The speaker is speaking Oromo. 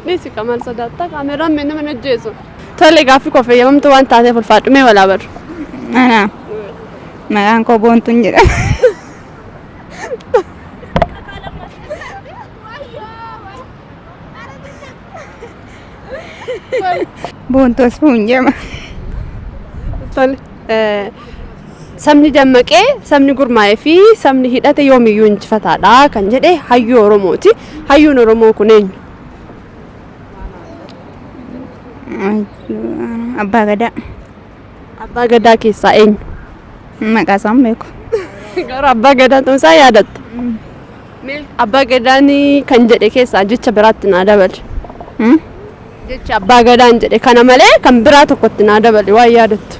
Nisi kamal sadatta kameraan menne mana jeesu. Tole gaaffii koo fayyadamtu waan taateef ulfaadhu mee walaa baru. Ana. Maqaan koo Boontuun jedhama. Boontuu Asfuun jedhama. Tole sabni dammaqee sabni gurmaa'ee fi sabni hidhate yoomiyyuu injifataadha kan jedhe hayyuu Oromooti. Hayyuun Oromoo kun eenyu? Abbaa Gadaa. Abbaa Gadaa keessaa eenyu? Maqaa isaa hin beeku. Gara Abbaa Gadaa ta'uu isaa yaadatta? Abbaa Gadaan kan jedhe keessaa jecha biraatti naa dabali. Jecha Abbaa Gadaan jedhe kana malee kan biraa tokkotti naa dabali waan yaadattu.